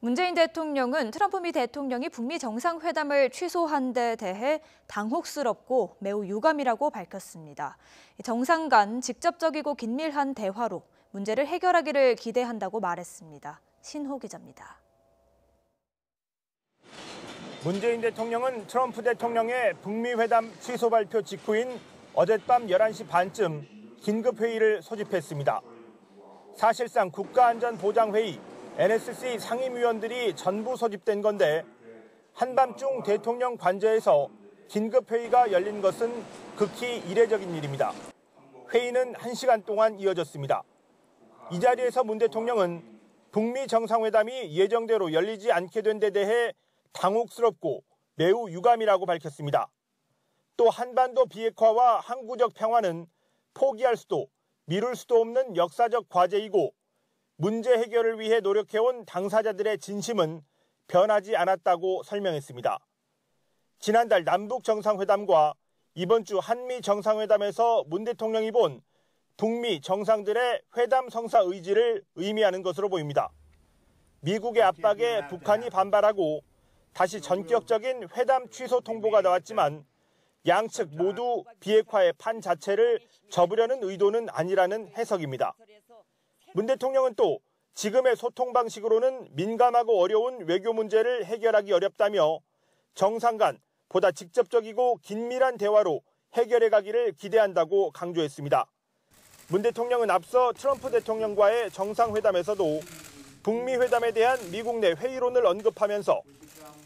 문재인 대통령은 트럼프 미 대통령이 북미 정상회담을 취소한 데 대해 당혹스럽고 매우 유감이라고 밝혔습니다. 정상 간 직접적이고 긴밀한 대화로 문제를 해결하기를 기대한다고 말했습니다. 신호 기자입니다. 문재인 대통령은 트럼프 대통령의 북미 회담 취소 발표 직후인 어젯밤 11시 반쯤 긴급회의를 소집했습니다. 사실상 국가안전보장회의, NSC 상임위원들이 전부 소집된 건데 한밤중 대통령 관저에서 긴급회의가 열린 것은 극히 이례적인 일입니다. 회의는 1시간 동안 이어졌습니다. 이 자리에서 문 대통령은 북미 정상회담이 예정대로 열리지 않게 된 데 대해 당혹스럽고 매우 유감이라고 밝혔습니다. 또 한반도 비핵화와 항구적 평화는 포기할 수도 미룰 수도 없는 역사적 과제이고 문제 해결을 위해 노력해온 당사자들의 진심은 변하지 않았다고 설명했습니다. 지난달 남북 정상회담과 이번 주 한미 정상회담에서 문 대통령이 본 북미 정상들의 회담 성사 의지를 의미하는 것으로 보입니다. 미국의 압박에 북한이 반발하고 다시 전격적인 회담 취소 통보가 나왔지만 양측 모두 비핵화의 판 자체를 접으려는 의도는 아니라는 해석입니다. 문 대통령은 또 지금의 소통 방식으로는 민감하고 어려운 외교 문제를 해결하기 어렵다며 정상 간 보다 직접적이고 긴밀한 대화로 해결해 가기를 기대한다고 강조했습니다. 문 대통령은 앞서 트럼프 대통령과의 정상회담에서도 북미 회담에 대한 미국 내 회의론을 언급하면서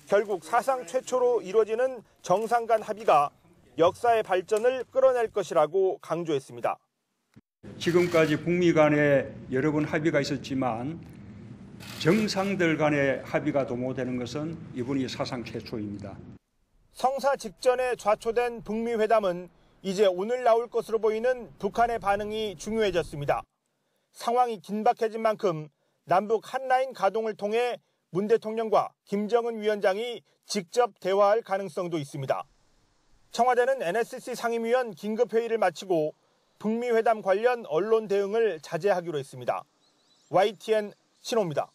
결국 사상 최초로 이루어지는 정상 간 합의가 역사의 발전을 끌어낼 것이라고 강조했습니다. 지금까지 북미 간에 여러 번 합의가 있었지만 정상들 간의 합의가 도모되는 것은 이번이 사상 최초입니다. 성사 직전에 좌초된 북미 회담은 이제 오늘 나올 것으로 보이는 북한의 반응이 중요해졌습니다. 상황이 긴박해진 만큼 남북 한라인 가동을 통해 문 대통령과 김정은 위원장이 직접 대화할 가능성도 있습니다. 청와대는 NSC 상임위원 긴급회의를 마치고 북미 회담 관련 언론 대응을 자제하기로 했습니다. YTN 신호입니다.